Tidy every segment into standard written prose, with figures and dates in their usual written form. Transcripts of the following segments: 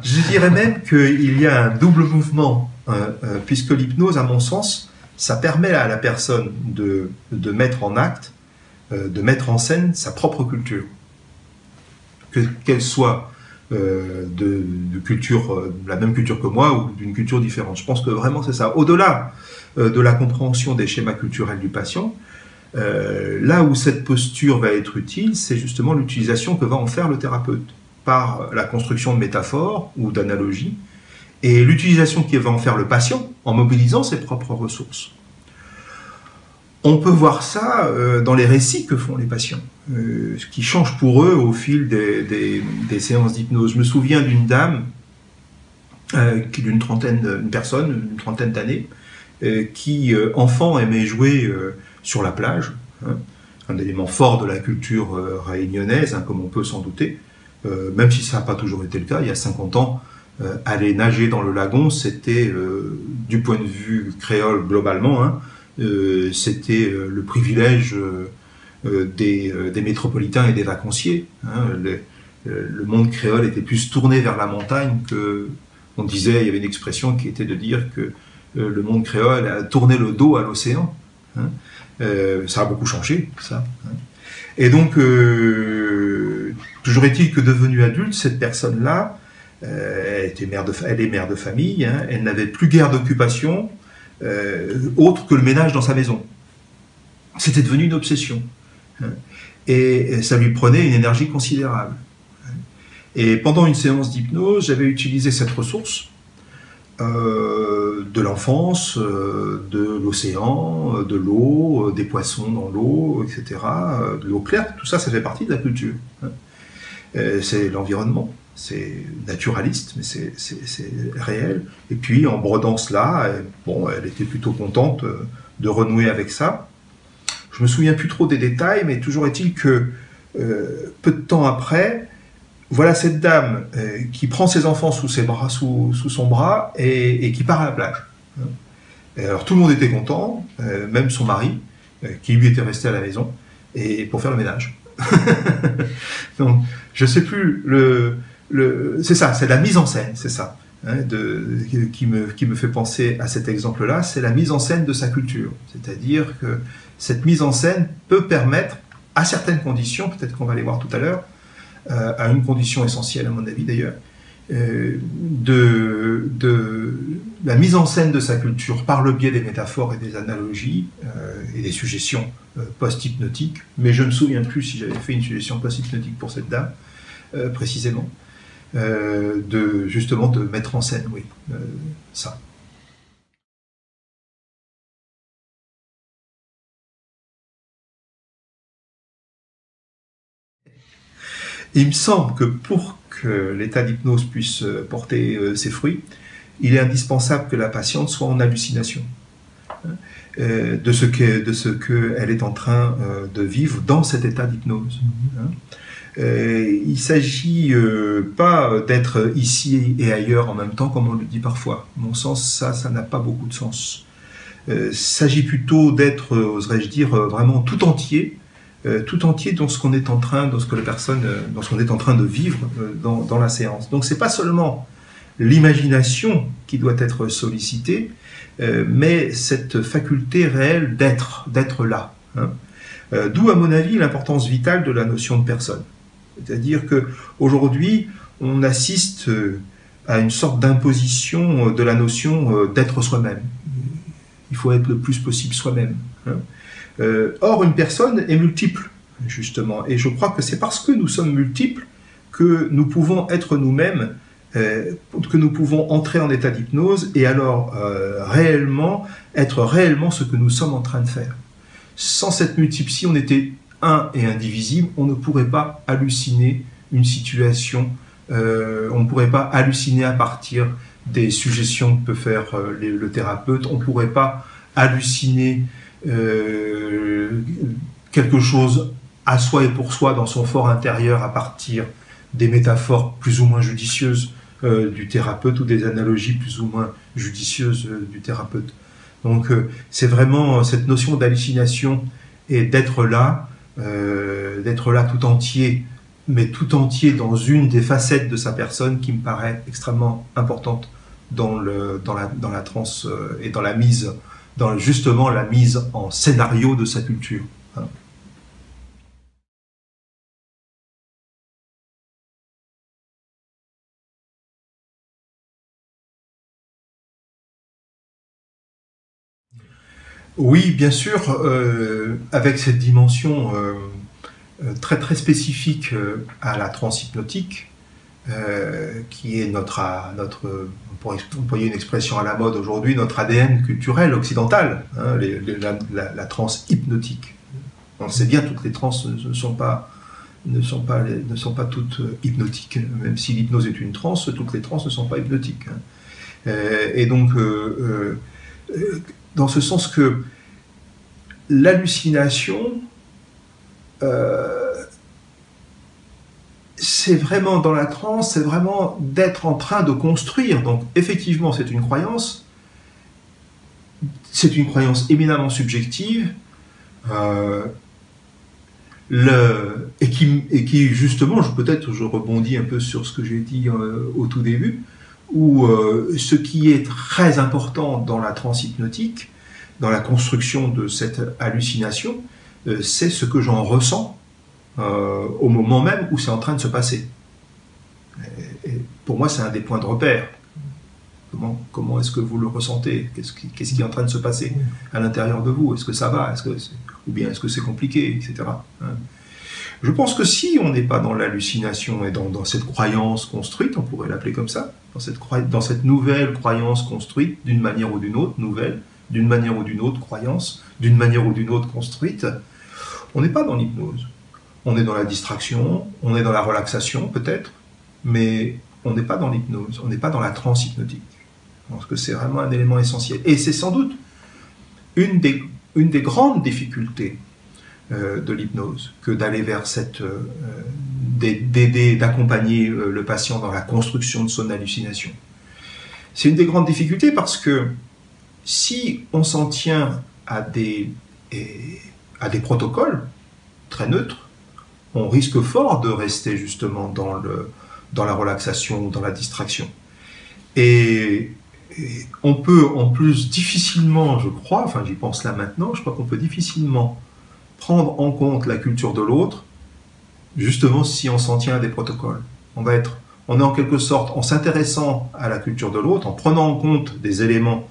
Je dirais même qu'il y a un double mouvement, puisque l'hypnose, à mon sens, ça permet à la personne de mettre en acte, de mettre en scène sa propre culture. Qu'elle soit de culture, la même culture que moi ou d'une culture différente. Je pense que vraiment c'est ça. Au-delà de la compréhension des schémas culturels du patient, là où cette posture va être utile, c'est justement l'utilisation que va en faire le thérapeute par la construction de métaphores ou d'analogies et l'utilisation qu'il va en faire le patient en mobilisant ses propres ressources. On peut voir ça dans les récits que font les patients, ce qui change pour eux au fil des séances d'hypnose. Je me souviens d'une dame, une trentaine d'années, qui, enfant, aimait jouer sur la plage, hein, un élément fort de la culture réunionnaise, hein, comme on peut s'en douter, même si ça n'a pas toujours été le cas. Il y a 50 ans, aller nager dans le lagon, c'était, du point de vue créole globalement, hein, c'était le privilège des métropolitains et des vacanciers. Hein. Le monde créole était plus tourné vers la montagne que, on disait, il y avait une expression qui était de dire que le monde créole a tourné le dos à l'océan. Hein. Ça a beaucoup changé, ça. Hein. Et donc, toujours est-il que devenue adulte, cette personne-là, elle est mère de famille, hein, elle n'avait plus guère d'occupation, autre que le ménage dans sa maison. C'était devenu une obsession. Hein, et ça lui prenait une énergie considérable. Et pendant une séance d'hypnose, j'avais utilisé cette ressource de l'enfance, de l'océan, de l'eau, des poissons dans l'eau, etc., de l'eau claire, tout ça, ça fait partie de la culture. Hein. C'est l'environnement. C'est naturaliste, mais c'est réel. Et puis, en brodant cela, elle était plutôt contente de renouer avec ça. Je me souviens plus trop des détails, mais toujours est-il que peu de temps après, voilà cette dame qui prend ses enfants sous son bras et qui part à la plage. Et alors tout le monde était content, même son mari, qui lui était resté à la maison, et pour faire le ménage. Donc, je sais plus c'est ça, c'est la mise en scène, c'est ça, hein, qui me fait penser à cet exemple-là, c'est la mise en scène de sa culture. C'est-à-dire que cette mise en scène peut permettre, à certaines conditions, peut-être qu'on va les voir tout à l'heure, à une condition essentielle à mon avis d'ailleurs, de la mise en scène de sa culture par le biais des métaphores et des analogies et des suggestions post-hypnotiques, mais je ne me souviens plus si j'avais fait une suggestion post-hypnotique pour cette dame, précisément. Justement de mettre en scène, oui, ça. Il me semble que pour que l'état d'hypnose puisse porter ses fruits, il est indispensable que la patiente soit en hallucination de ce qu'elle est en train de vivre dans cet état d'hypnose. Il ne s'agit pas d'être ici et ailleurs en même temps, comme on le dit parfois. À mon sens, ça n'a pas beaucoup de sens. Il s'agit plutôt d'être, oserais-je dire, vraiment tout entier dans ce qu'on est en train, dans ce qu'on est en train de vivre dans la séance. Donc, c'est pas seulement l'imagination qui doit être sollicitée, mais cette faculté réelle d'être là. Hein. D'où, à mon avis, l'importance vitale de la notion de personne. C'est-à-dire qu'aujourd'hui, on assiste à une sorte d'imposition de la notion d'être soi-même. Il faut être le plus possible soi-même. Hein. Or, une personne est multiple, justement. Et je crois que c'est parce que nous sommes multiples que nous pouvons être nous-mêmes, que nous pouvons entrer en état d'hypnose et alors être réellement ce que nous sommes en train de faire. Sans cette multiplicité, si on était un et indivisible, on ne pourrait pas halluciner une situation, on ne pourrait pas halluciner à partir des suggestions que peut faire le thérapeute, on ne pourrait pas halluciner quelque chose à soi et pour soi dans son fort intérieur à partir des métaphores plus ou moins judicieuses du thérapeute ou des analogies plus ou moins judicieuses du thérapeute. Donc c'est vraiment cette notion d'hallucination et d'être là tout entier mais tout entier dans une des facettes de sa personne qui me paraît extrêmement importante dans la transe et dans la mise, dans justement la mise en scénario de sa culture. Hein. Oui, bien sûr, avec cette dimension très très spécifique à la transe hypnotique, qui est notre on pourrait employer une expression à la mode aujourd'hui, notre ADN culturel occidental, hein, la transe hypnotique. On le sait bien, toutes les transes ne sont pas toutes hypnotiques, même si l'hypnose est une transe, toutes les transes ne sont pas hypnotiques. Hein. Et donc, dans ce sens que l'hallucination, c'est vraiment dans la transe, c'est vraiment d'être en train de construire. Donc effectivement, c'est une croyance éminemment subjective, et qui justement, peut-être je rebondis un peu sur ce que j'ai dit au tout début, où ce qui est très important dans la transe hypnotique, dans la construction de cette hallucination, c'est ce que j'en ressens au moment même où c'est en train de se passer. Et pour moi, c'est un des points de repère. Comment est-ce que vous le ressentez? Qu'est-ce qui est en train de se passer à l'intérieur de vous? Est-ce que ça va? Ou bien est-ce que c'est compliqué, etc. Hein. Je pense que si on n'est pas dans l'hallucination et dans cette croyance construite, on pourrait l'appeler comme ça, dans cette nouvelle croyance construite, d'une manière ou d'une autre, nouvelle, d'une manière ou d'une autre croyance, d'une manière ou d'une autre construite, on n'est pas dans l'hypnose. On est dans la distraction, on est dans la relaxation peut-être, mais on n'est pas dans l'hypnose, on n'est pas dans la transe hypnotique. Je pense que c'est vraiment un élément essentiel. Et c'est sans doute une des grandes difficultés de l'hypnose, que d'aller vers d'aider, d'accompagner le patient dans la construction de son hallucination. C'est une des grandes difficultés parce que si on s'en tient à des protocoles très neutres, on risque fort de rester justement dans la relaxation, dans la distraction. Et on peut en plus difficilement, je crois, enfin j'y pense là maintenant, je crois qu'on peut difficilement prendre en compte la culture de l'autre, justement si on s'en tient à des protocoles. On est en quelque sorte, en s'intéressant à la culture de l'autre, en prenant en compte des éléments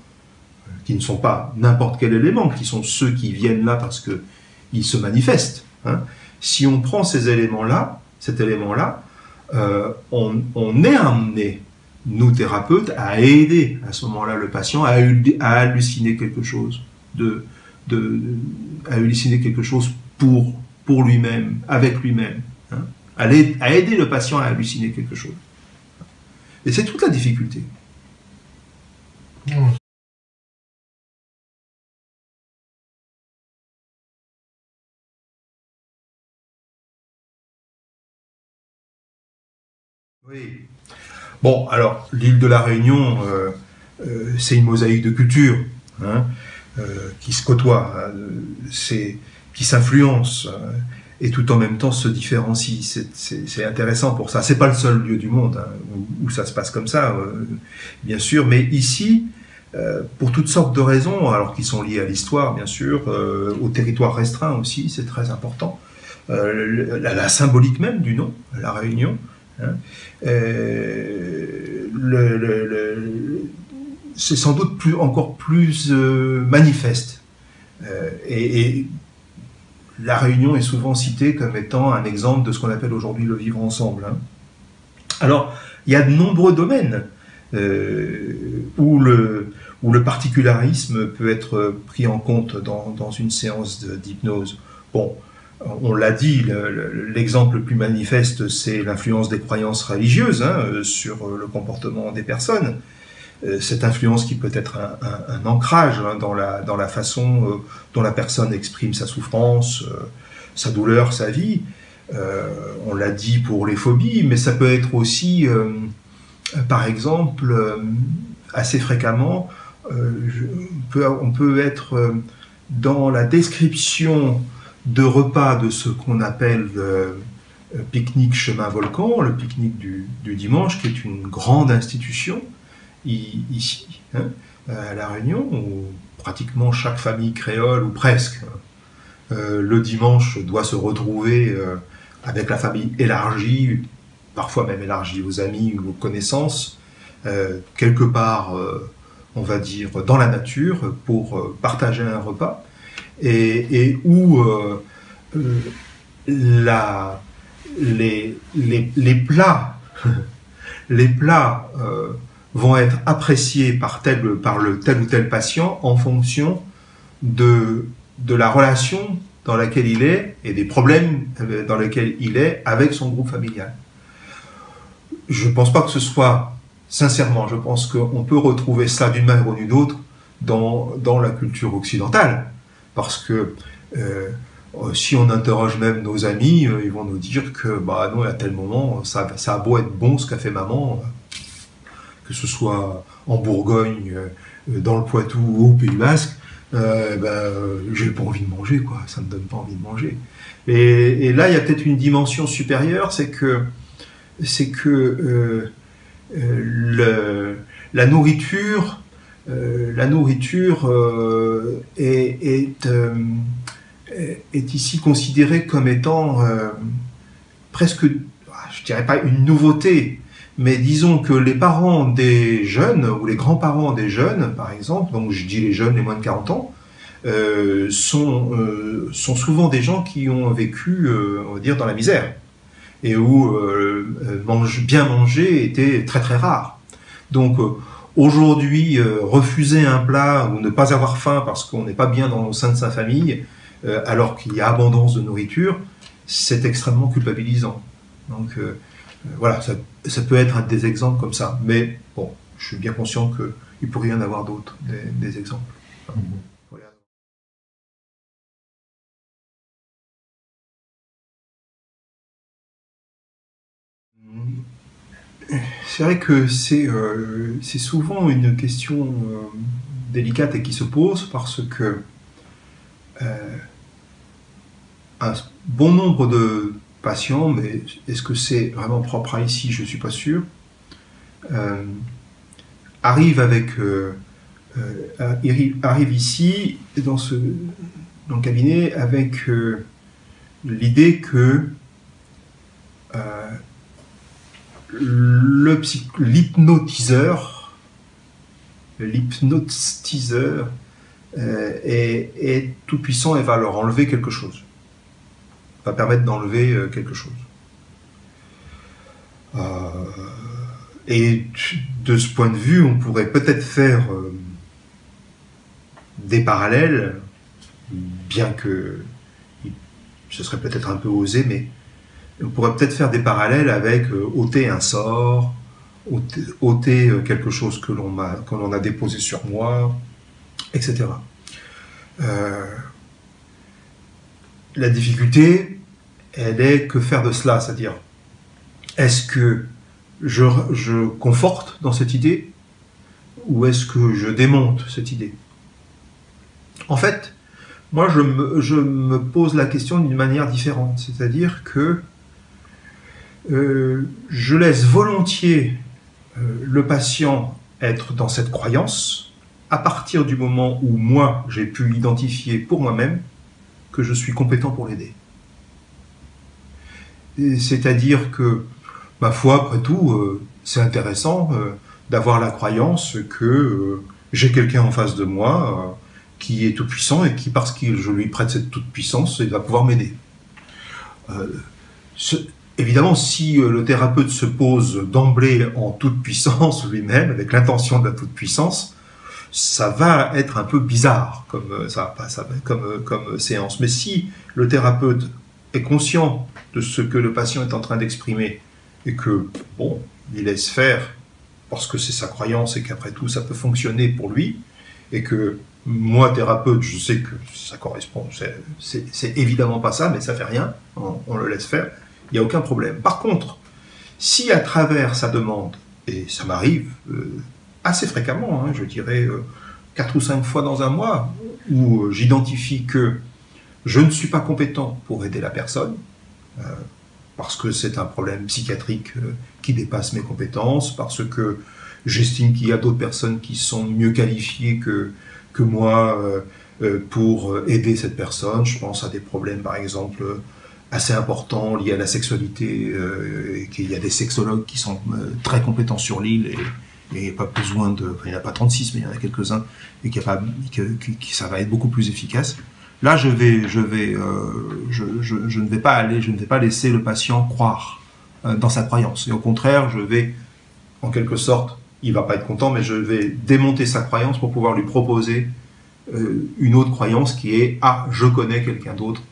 qui ne sont pas n'importe quel élément, qui sont ceux qui viennent là parce qu'ils se manifestent. Hein. Si on prend cet élément-là, on est amené, nous thérapeutes, à aider à ce moment-là le patient à halluciner quelque chose, à halluciner quelque chose pour lui-même, avec lui-même, hein, à aider le patient à halluciner quelque chose. Et c'est toute la difficulté. Oui. Bon, alors, l'île de la Réunion, c'est une mosaïque de cultures, hein, qui se côtoient, qui s'influencent, et tout en même temps se différencient. C'est intéressant pour ça. C'est pas le seul lieu du monde hein, où ça se passe comme ça, bien sûr, mais ici, pour toutes sortes de raisons, alors qui sont liées à l'histoire, bien sûr, au territoire restreint aussi, c'est très important, la symbolique même du nom, la Réunion, hein, c'est sans doute encore plus manifeste. Et la Réunion est souvent citée comme étant un exemple de ce qu'on appelle aujourd'hui le vivre ensemble. Hein. Alors, il y a de nombreux domaines où le particularisme peut être pris en compte dans une séance d'hypnose. Bon, on l'a dit, l'exemple le plus manifeste, c'est l'influence des croyances religieuses hein, sur le comportement des personnes. Cette influence qui peut être un ancrage hein, dans la façon dont la personne exprime sa souffrance, sa douleur, sa vie. On l'a dit pour les phobies, mais ça peut être aussi, par exemple, assez fréquemment, on peut être dans la description de repas de ce qu'on appelle pique-nique chemin Volcan, le pique-nique du dimanche, qui est une grande institution ici, hein, à La Réunion, où pratiquement chaque famille créole, ou presque, le dimanche doit se retrouver avec la famille élargie, parfois même élargie aux amis ou aux connaissances, quelque part, on va dire, dans la nature, pour partager un repas, et où les plats, les plats vont être appréciés par tel ou tel patient en fonction de la relation dans laquelle il est et des problèmes dans lesquels il est avec son groupe familial. Je ne pense pas que ce soit, sincèrement, je pense qu'on peut retrouver ça d'une manière ou d'une autre dans la culture occidentale, parce que si on interroge même nos amis, ils vont nous dire que bah non, à tel moment, ça a beau être bon ce qu'a fait maman, que ce soit en Bourgogne, dans le Poitou ou au Pays Basque, j'ai pas envie de manger, quoi. Ça me donne pas envie de manger. Et là, il y a peut-être une dimension supérieure, c'est que la nourriture est ici considérée comme étant presque, je dirais pas une nouveauté, mais disons que les parents des jeunes, ou les grands-parents des jeunes, par exemple, donc je dis les jeunes, les moins de 40 ans, sont souvent des gens qui ont vécu, on va dire, dans la misère, et où bien manger était très très rare. Donc aujourd'hui, refuser un plat ou ne pas avoir faim parce qu'on n'est pas bien au sein de sa famille, alors qu'il y a abondance de nourriture, c'est extrêmement culpabilisant. Donc voilà, ça peut être des exemples comme ça. Mais bon, je suis bien conscient qu'il pourrait y en avoir d'autres, des exemples. Voilà. C'est vrai que c'est souvent une question délicate et qui se pose parce que un bon nombre de patients, mais est-ce que c'est vraiment propre à ici? Je ne suis pas sûr. Arrivent ici dans le cabinet avec l'idée que l'hypnotiseur est tout puissant et va leur enlever quelque chose, va permettre d'enlever quelque chose. Et de ce point de vue, on pourrait peut-être faire des parallèles, bien que ce serait peut-être un peu osé, mais on pourrait peut-être faire des parallèles avec ôter un sort, ôter quelque chose que l'on a déposé sur moi, etc. La difficulté, elle est que faire de cela, c'est-à-dire, est-ce que je conforte dans cette idée ou est-ce que je démonte cette idée? En fait, moi je me pose la question d'une manière différente, c'est-à-dire que je laisse volontiers le patient être dans cette croyance à partir du moment où moi j'ai pu identifier pour moi-même que je suis compétent pour l'aider. C'est-à-dire que ma foi, après tout, c'est intéressant d'avoir la croyance que j'ai quelqu'un en face de moi qui est tout puissant et qui, parce que je lui prête cette toute puissance, il va pouvoir m'aider. Évidemment, si le thérapeute se pose d'emblée en toute puissance lui-même, avec l'intention de la toute puissance, ça va être un peu bizarre comme séance. Mais si le thérapeute est conscient de ce que le patient est en train d'exprimer et que, bon, il laisse faire parce que c'est sa croyance et qu'après tout, ça peut fonctionner pour lui, et que moi, thérapeute, je sais que ça correspond, c'est évidemment pas ça, mais ça fait rien, on le laisse faire, il n'y a aucun problème. Par contre, si à travers sa demande, et ça m'arrive assez fréquemment, je dirais 4 ou 5 fois dans un mois, où j'identifie que je ne suis pas compétent pour aider la personne, parce que c'est un problème psychiatrique qui dépasse mes compétences, parce que j'estime qu'il y a d'autres personnes qui sont mieux qualifiées que moi pour aider cette personne. Je pense à des problèmes, par exemple, assez importants liés à la sexualité, et qu'il y a des sexologues qui sont très compétents sur l'île, et il n'y a pas besoin de... Enfin, il n'y en a pas 36, mais il y en a quelques-uns, et ça va être beaucoup plus efficace. Là, je ne vais pas laisser le patient croire dans sa croyance. Et au contraire, je vais, en quelque sorte, il va pas être content, mais je vais démonter sa croyance pour pouvoir lui proposer une autre croyance qui est « Ah, je connais quelqu'un d'autre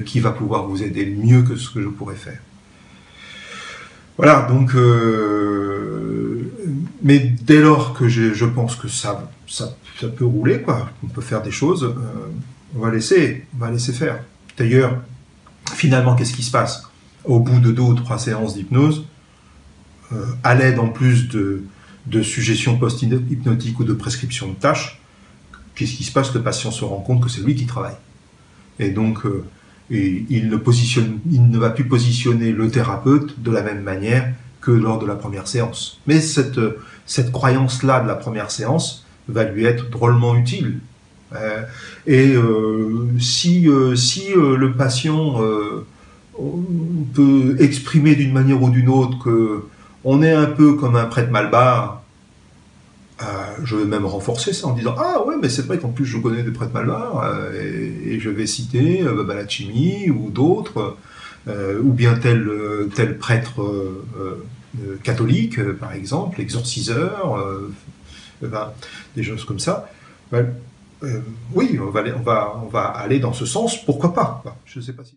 qui va pouvoir vous aider mieux que ce que je pourrais faire. » Voilà, donc... mais dès lors que je pense que ça peut rouler, quoi, on peut faire des choses, on va laisser faire. D'ailleurs, finalement, qu'est-ce qui se passe? Au bout de 2 ou 3 séances d'hypnose, à l'aide en plus de suggestions post-hypnotiques ou de prescription de tâches, qu'est-ce qui se passe? Le patient se rend compte que c'est lui qui travaille. Et donc, il ne va plus positionner le thérapeute de la même manière que lors de la première séance. Mais cette croyance-là de la première séance va lui être drôlement utile. Si le patient peut exprimer d'une manière ou d'une autre qu'on est un peu comme un prêtre malbar, je vais même renforcer ça en disant « Ah ouais, mais c'est vrai qu'en plus je connais des prêtres malbars, et je vais citer Babalachimi ou d'autres, ou bien tel prêtre catholique, par exemple, exorciseur, des choses comme ça. » Oui, on va aller dans ce sens, pourquoi pas? Je ne sais pas si...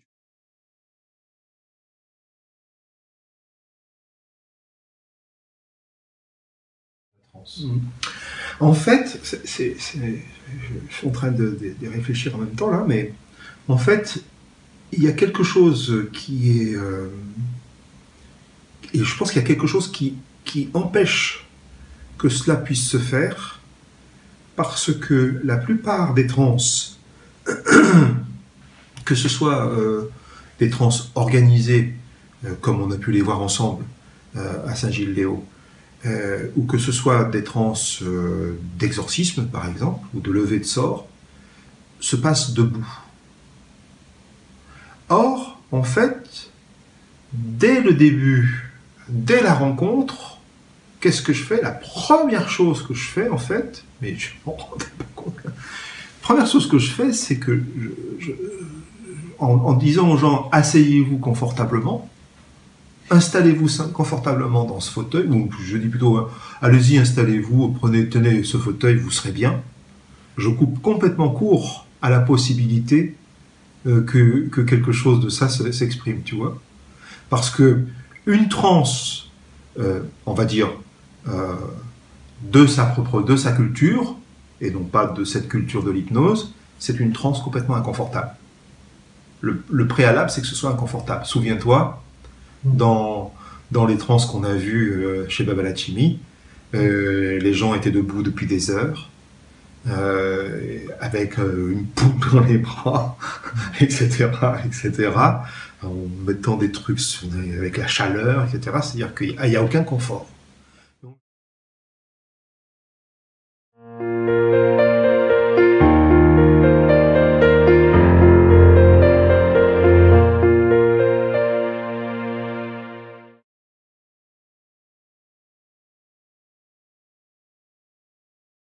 En fait, je suis en train de réfléchir en même temps là, mais en fait, il y a quelque chose qui est... et je pense qu'il y a quelque chose qui empêche que cela puisse se faire, parce que la plupart des trans, que ce soit des trans organisées, comme on a pu les voir ensemble à Saint-Gilles-Léo, ou que ce soit des trans d'exorcisme, par exemple, ou de levée de sort, se passent debout. Or, en fait, dès le début, dès la rencontre, qu'est-ce que je fais? La première chose que je fais, en fait, mais je m'en rendais pas compte, la première chose que je fais, c'est que, en disant aux gens « asseyez-vous confortablement », installez-vous confortablement dans ce fauteuil, ou je dis plutôt, allez-y, installez-vous, tenez ce fauteuil, vous serez bien. Je coupe complètement court à la possibilité que quelque chose de ça s'exprime, tu vois. Parce que une transe, on va dire, de sa culture, et non pas de cette culture de l'hypnose, c'est une transe complètement inconfortable. Le préalable, c'est que ce soit inconfortable. Souviens-toi, dans les trans qu'on a vues chez Babalachimi, les gens étaient debout depuis des heures, avec une poule dans les bras, etc., en mettant des trucs avec la chaleur, etc. C'est-à-dire qu'il n'y a aucun confort.